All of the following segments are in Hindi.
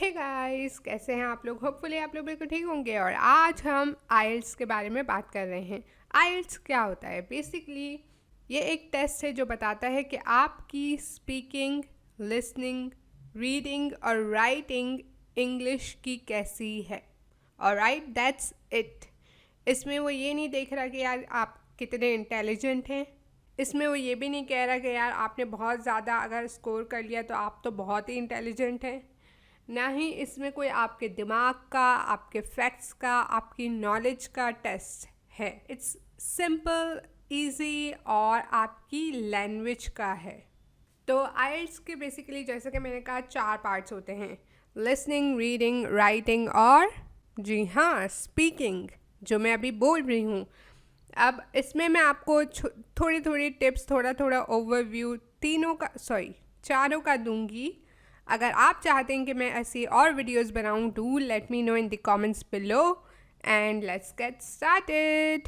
हे गाइस, कैसे हैं आप लोग? होपफुली आप लोग बिल्कुल ठीक होंगे। और आज हम आइल्स के बारे में बात कर रहे हैं। आइल्स क्या होता है? बेसिकली ये एक टेस्ट है जो बताता है कि आपकी स्पीकिंग, लिसनिंग, रीडिंग और राइटिंग इंग्लिश की कैसी है। Alright, that's it. इसमें वो ये नहीं देख रहा कि यार आप कितने इंटेलिजेंट हैं। इसमें वो ये भी नहीं कह रहा कि यार आपने बहुत ज़्यादा अगर स्कोर कर लिया तो आप तो बहुत ही इंटेलिजेंट हैं। ना ही इसमें कोई आपके दिमाग का, आपके फैक्ट्स का, आपकी नॉलेज का टेस्ट है। इट्स सिंपल, इजी और आपकी लैंग्वेज का है। तो आइल्स के बेसिकली जैसे कि मैंने कहा 4 पार्ट्स होते हैं: लिसनिंग, रीडिंग, राइटिंग और जी हाँ, स्पीकिंग, जो मैं अभी बोल रही हूँ। अब इसमें मैं आपको थोड़ी थोड़ी टिप्स, थोड़ा थोड़ा ओवरव्यू चारों का दूंगी। अगर आप चाहते हैं कि मैं ऐसी और वीडियोस बनाऊं, do let me know in the comments below and let's get started.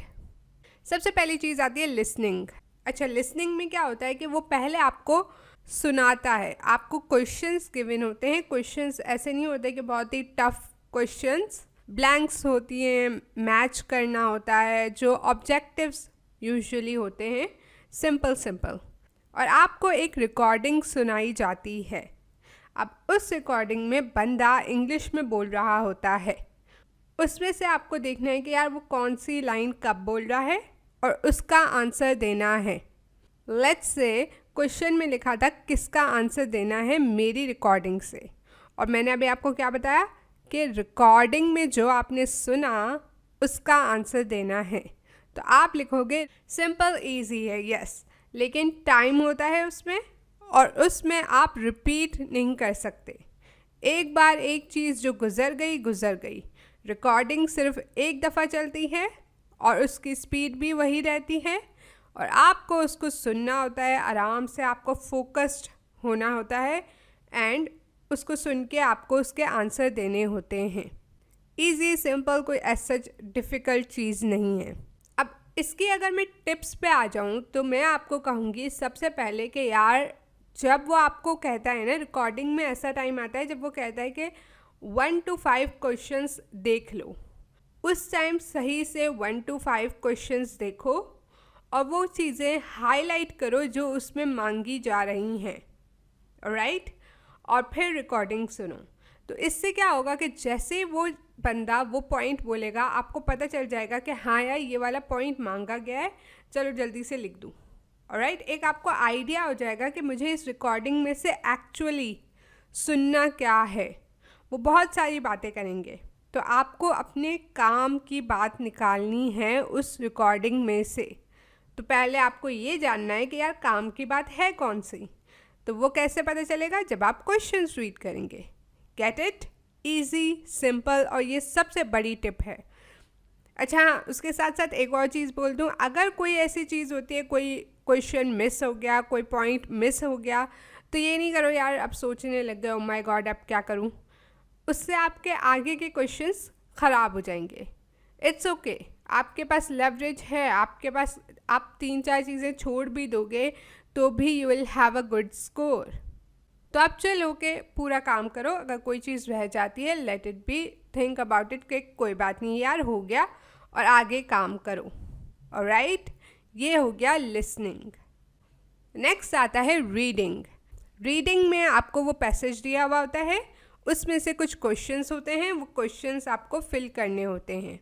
सबसे पहली चीज़ आती है लिसनिंग। अच्छा, लिसनिंग में क्या होता है कि वो पहले आपको सुनाता है। आपको क्वेश्चंस गिवन होते हैं। क्वेश्चंस ऐसे नहीं होते कि बहुत ही टफ क्वेश्चंस, ब्लैंक्स होती हैं, मैच करना होता है, जो ऑब्जेक्टिव्स यूजुअली होते हैं, सिंपल सिंपल। और आपको एक रिकॉर्डिंग सुनाई जाती है। अब उस रिकॉर्डिंग में बंदा इंग्लिश में बोल रहा होता है। उसमें से आपको देखना है कि यार वो कौन सी लाइन कब बोल रहा है और उसका आंसर देना है। लेट्स से क्वेश्चन में लिखा था किसका आंसर देना है मेरी रिकॉर्डिंग से, और मैंने अभी आपको क्या बताया कि रिकॉर्डिंग में जो आपने सुना उसका आंसर देना है। तो आप लिखोगे, सिंपल ईजी है, यस, लेकिन टाइम होता है उसमें, और उसमें आप रिपीट नहीं कर सकते। एक बार एक चीज़ जो गुज़र गई गुज़र गई। रिकॉर्डिंग सिर्फ एक दफ़ा चलती है और उसकी स्पीड भी वही रहती है, और आपको उसको सुनना होता है आराम से, आपको फोकस्ड होना होता है एंड उसको सुन के आपको उसके आंसर देने होते हैं। ईजी, सिंपल, कोई ऐसा डिफ़िकल्ट चीज़ नहीं है। अब इसकी अगर मैं टिप्स पे आ जाऊँ तो मैं आपको कहूँगी सबसे पहले कि यार जब वो आपको कहता है ना, रिकॉर्डिंग में ऐसा टाइम आता है जब वो कहता है कि 1 to 5 क्वेश्चंस देख लो। उस टाइम सही से 1 to 5 क्वेश्चंस देखो और वो चीज़ें हाईलाइट करो जो उसमें मांगी जा रही हैं, राइट? और फिर रिकॉर्डिंग सुनो। तो इससे क्या होगा कि जैसे वो बंदा वो पॉइंट बोलेगा, आपको पता चल जाएगा कि हाँ यार ये वाला पॉइंट मांगा गया है, चलो जल्दी से लिख दूँ। ऑलराइट, एक आपको आइडिया हो जाएगा कि मुझे इस रिकॉर्डिंग में से एक्चुअली सुनना क्या है। वो बहुत सारी बातें करेंगे, तो आपको अपने काम की बात निकालनी है उस रिकॉर्डिंग में से। तो पहले आपको ये जानना है कि यार काम की बात है कौन सी। तो वो कैसे पता चलेगा? जब आप क्वेश्चंस रीड करेंगे। Get it? ईजी, सिंपल, और ये सबसे बड़ी टिप है। अच्छा हाँ, उसके साथ साथ एक और चीज़ बोल दूँ, अगर कोई ऐसी चीज़ होती है, कोई क्वेश्चन मिस हो गया, कोई पॉइंट मिस हो गया, तो ये नहीं करो यार अब सोचने लग गए, ओ माय गॉड अब क्या करूँ। उससे आपके आगे के क्वेश्चंस ख़राब हो जाएंगे। इट्स ओके, आपके पास लेवरेज है, आपके पास, आप 3-4 चीज़ें छोड़ भी दोगे तो भी you will have a good score. तो आप चलो के पूरा काम करो। अगर कोई चीज़ रह जाती है, let it be, think about it कि कोई बात नहीं यार, हो गया, और आगे काम करो। ऑलराइट, ये हो गया लिसनिंग। नेक्स्ट आता है रीडिंग। रीडिंग में आपको वो पैसेज दिया हुआ होता है, उसमें से कुछ क्वेश्चंस होते हैं, वो क्वेश्चंस आपको फिल करने होते हैं।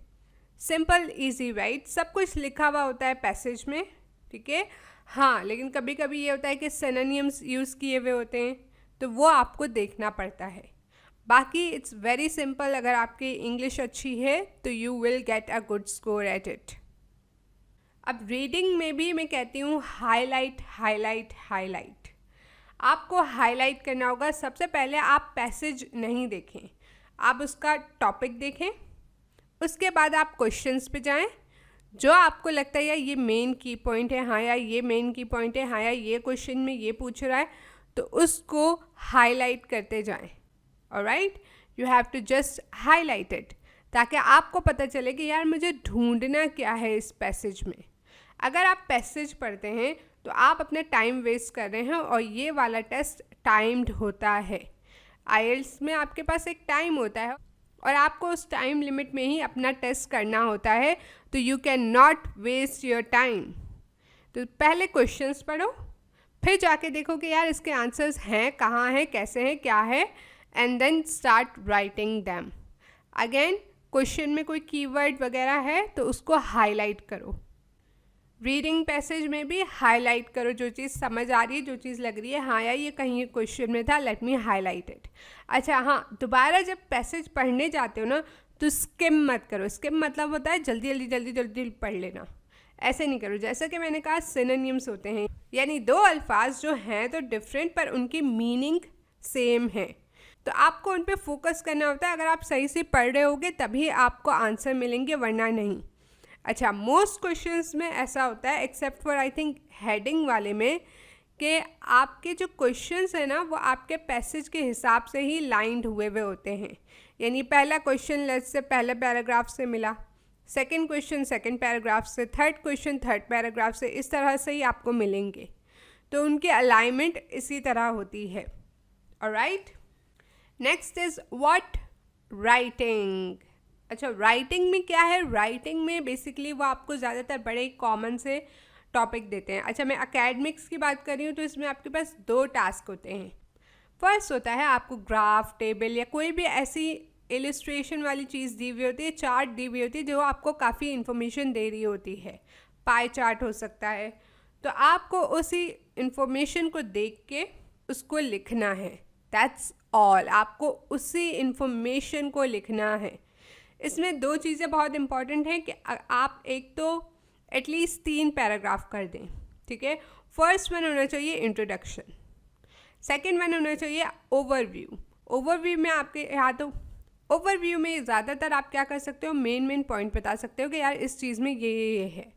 Simple, easy, right? सब कुछ लिखा हुआ होता है पैसेज में, ठीक है। हाँ, लेकिन कभी कभी ये होता है कि सिनोनिम्स यूज़ किए हुए होते हैं, तो वो आपको देखना पड़ता है। बाकी इट्स वेरी सिंपल। अगर आपकी इंग्लिश अच्छी है तो you will get a good score at it. अब रीडिंग में भी मैं कहती हूँ हाईलाइट, हाईलाइट, हाईलाइट। आपको हाईलाइट करना होगा। सबसे पहले आप पैसेज नहीं देखें, आप उसका टॉपिक देखें। उसके बाद आप क्वेश्चंस पे जाएं। जो आपको लगता है यार ये मेन की पॉइंट है, हाँ यार ये मेन की पॉइंट है, हाँ यार ये क्वेश्चन में ये पूछ रहा है, तो उसको हाईलाइट करते जाएं। Alright, you have to just highlight it, ताकि आपको पता चले कि यार मुझे ढूंढना क्या है इस पैसेज में। अगर आप पैसेज पढ़ते हैं तो आप अपना टाइम वेस्ट कर रहे हैं, और ये वाला टेस्ट टाइम्ड होता है। आईएल्स में आपके पास एक टाइम होता है और आपको उस टाइम लिमिट में ही अपना टेस्ट करना होता है, तो you can not waste your time. तो पहले क्वेश्चंस पढ़ो, फिर जाके देखो कि यार इसके आंसर्स हैं, कहाँ हैं, कैसे हैं, क्या है, and then start writing them. Again question में कोई कीवर्ड वगैरह है तो उसको हाईलाइट करो। रीडिंग पैसेज में भी हाईलाइट करो, जो चीज़ समझ आ रही है, जो चीज़ लग रही है हाँ यार ये कहीं क्वेश्चन में था, लेट मी हाईलाइट इट। अच्छा हाँ, दोबारा जब पैसेज पढ़ने जाते हो ना तो स्किम मत करो। स्किम मतलब होता है जल्दी जल्दी जल्दी जल्दी पढ़ लेना, ऐसे नहीं करो। जैसा कि मैंने कहा सिनोनिम्स होते हैं, यानी दो अल्फाज जो हैं तो डिफरेंट पर उनकी मीनिंग सेम है, तो आपको उन पर फोकस करना होता है। अगर आप सही से पढ़ रहे होगे तभी आपको आंसर मिलेंगे, वरना नहीं। अच्छा, मोस्ट क्वेश्चंस में ऐसा होता है except for I think heading वाले में, कि आपके जो क्वेश्चंस हैं ना वो आपके पैसेज के हिसाब से ही लाइंड हुए होते हैं। यानी पहला क्वेश्चन लेट्स से पहले पैराग्राफ से मिला, सेकंड क्वेश्चन सेकंड पैराग्राफ से, थर्ड क्वेश्चन थर्ड पैराग्राफ से, इस तरह से ही आपको मिलेंगे। तो उनकी अलाइनमेंट इसी तरह होती है। Alright, next is what writing. अच्छा, राइटिंग में क्या है? राइटिंग में बेसिकली वो आपको ज़्यादातर बड़े कॉमन से टॉपिक देते हैं। अच्छा, मैं एकेडमिक्स की बात कर रही हूँ तो इसमें आपके पास 2 टास्क होते हैं। फर्स्ट होता है आपको ग्राफ, टेबल या कोई भी ऐसी इलस्ट्रेशन वाली चीज़ दी हुई होती है, चार्ट दी हुई होती है जो आपको काफ़ी इन्फॉर्मेशन दे रही होती है। पाई चार्ट हो सकता है, तो आपको उसी इन्फॉर्मेशन को देख के उसको लिखना है। दैट्स ऑल, आपको उसी इन्फॉर्मेशन को लिखना है। इसमें 2 चीज़ें बहुत इंपॉर्टेंट हैं कि आप एक तो एटलीस्ट 3 पैराग्राफ कर दें, ठीक है। फर्स्ट वन होना चाहिए इंट्रोडक्शन, सेकंड वन होना चाहिए ओवरव्यू। ओवरव्यू में आपके यहाँ तो ओवरव्यू में ज़्यादातर आप क्या कर सकते हो, मेन पॉइंट बता सकते हो कि यार इस चीज़ में ये है,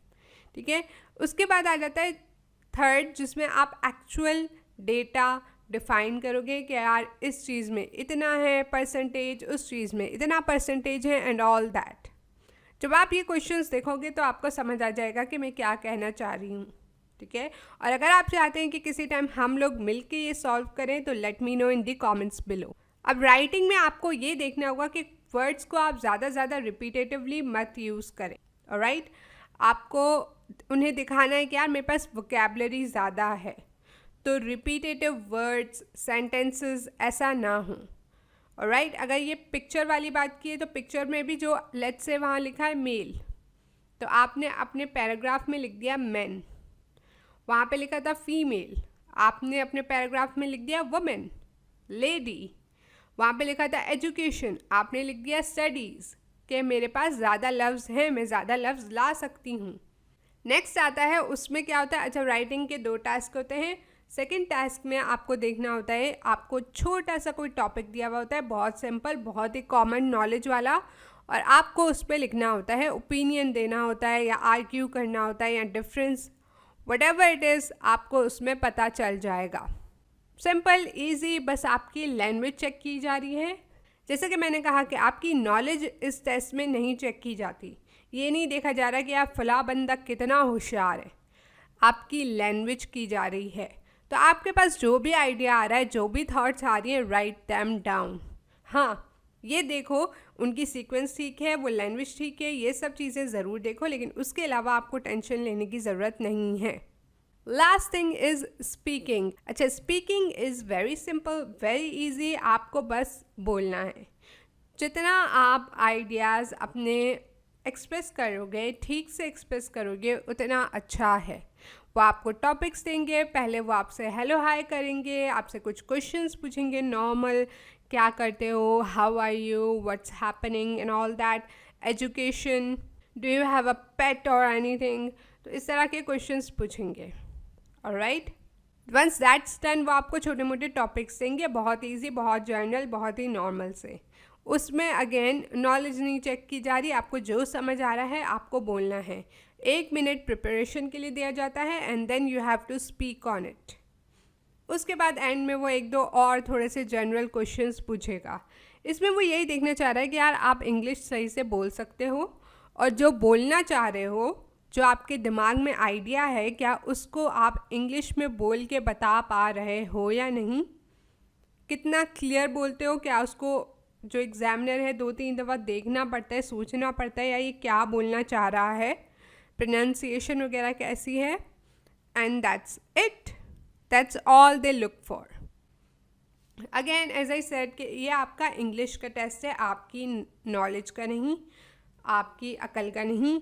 ठीक है। उसके बाद आ जाता है थर्ड, जिसमें आप एक्चुअल डेटा डिफाइन करोगे कि यार इस चीज़ में इतना है परसेंटेज, उस चीज़ में इतना परसेंटेज है एंड ऑल दैट। जब आप ये क्वेश्चंस देखोगे तो आपको समझ आ जाएगा कि मैं क्या कहना चाह रही हूँ, ठीक है। और अगर आप चाहते हैं कि किसी टाइम हम लोग मिलके ये सॉल्व करें तो लेट मी नो इन दी कमेंट्स बिलो। अब राइटिंग में आपको ये देखना होगा कि वर्ड्स को आप ज़्यादा रिपीटेटिवली मत यूज़ करें। ऑलराइट, आपको उन्हें दिखाना है कि यार मेरे पास वोकैबुलरी ज़्यादा है, तो रिपीटेटिव वर्ड्स, सेंटेंसेस ऐसा ना हो। ऑलराइट, अगर ये पिक्चर वाली बात की है तो पिक्चर में भी जो लेट्स से वहाँ लिखा है मेल, तो आपने अपने पैराग्राफ में लिख दिया मैन। वहाँ पे लिखा था फीमेल, आपने अपने पैराग्राफ में लिख दिया वुमेन, लेडी। वहाँ पे लिखा था एजुकेशन, आपने लिख दिया स्टडीज़, कि मेरे पास ज़्यादा लफ्ज़ हैं, मैं ज़्यादा लफ्ज़ ला सकती हूँ। नेक्स्ट आता है, उसमें क्या होता है, अच्छा राइटिंग के 2 टास्क होते हैं। सेकंड टास्क में आपको देखना होता है, आपको छोटा सा कोई टॉपिक दिया हुआ होता है, बहुत सिंपल, बहुत ही कॉमन नॉलेज वाला, और आपको उस पर लिखना होता है, ओपिनियन देना होता है या आर्ग्यू करना होता है या डिफरेंस, व्हाटएवर इट इज़, आपको उसमें पता चल जाएगा। सिंपल ईजी, बस आपकी लैंग्वेज चेक की जा रही है। जैसे कि मैंने कहा कि आपकी नॉलेज इस टेस्ट में नहीं चेक की जाती, ये नहीं देखा जा रहा कि आप फला बंदा कितना होशियार है, आपकी लैंग्वेज की जा रही है। तो आपके पास जो भी आइडिया आ रहा है, जो भी थॉट्स आ रही हैं, राइट दैम डाउन। हाँ, ये देखो उनकी सीक्वेंस ठीक है, वो लैंग्वेज ठीक है, ये सब चीज़ें ज़रूर देखो, लेकिन उसके अलावा आपको टेंशन लेने की ज़रूरत नहीं है। Last thing is speaking. अच्छा, speaking is very simple, very easy, आपको बस बोलना है। जितना आप आइडियाज़ अपने एक्सप्रेस करोगे, ठीक से एक्सप्रेस करोगे, उतना अच्छा है। वो आपको टॉपिक्स देंगे, पहले वो आपसे हेलो हाय करेंगे, आपसे कुछ क्वेश्चंस पूछेंगे नॉर्मल, क्या करते हो, how are you, what's happening and all that, education, do you have a pet or anything, तो इस तरह के क्वेश्चंस पूछेंगे। ऑलराइट, वंस दैट्स डन, वो आपको छोटे मोटे टॉपिक्स देंगे, बहुत ईजी, बहुत जनरल, बहुत ही नॉर्मल से। उसमें अगेन नॉलेज नहीं चेक की जा रही, आपको जो समझ आ रहा है आपको बोलना है। 1 मिनट प्रिपरेशन के लिए दिया जाता है and then you have to speak on it. उसके बाद एंड में वो 1-2 और थोड़े से जनरल क्वेश्चंस पूछेगा। इसमें वो यही देखना चाह रहा है कि यार आप इंग्लिश सही से बोल सकते हो, और जो बोलना चाह रहे हो, जो आपके दिमाग में आइडिया है, क्या उसको आप इंग्लिश में बोल के बता पा रहे हो या नहीं। कितना क्लियर बोलते हो, क्या उसको जो एग्ज़ामिनर है 2-3 दफ़ा देखना पड़ता है, सोचना पड़ता है या ये क्या बोलना चाह रहा है, प्रोनाउंसिएशन वगैरह कैसी है, and that's it, that's all they look for. Again as I said कि ये आपका इंग्लिश का टेस्ट है, आपकी नॉलेज का नहीं, आपकी अकल का नहीं,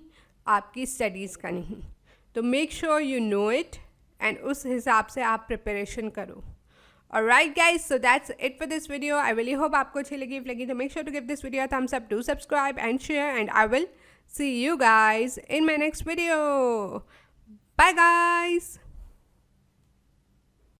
आपकी स्टडीज़ का नहीं। तो make sure you know it and उस हिसाब से आप प्रिपरेशन करो। Alright guys, so that's it for this video. I really hope आपको अच्छी लगी। If लगी तो make sure to give this video a thumbs up, do subscribe and share, and I will see you guys in my next video. Bye guys.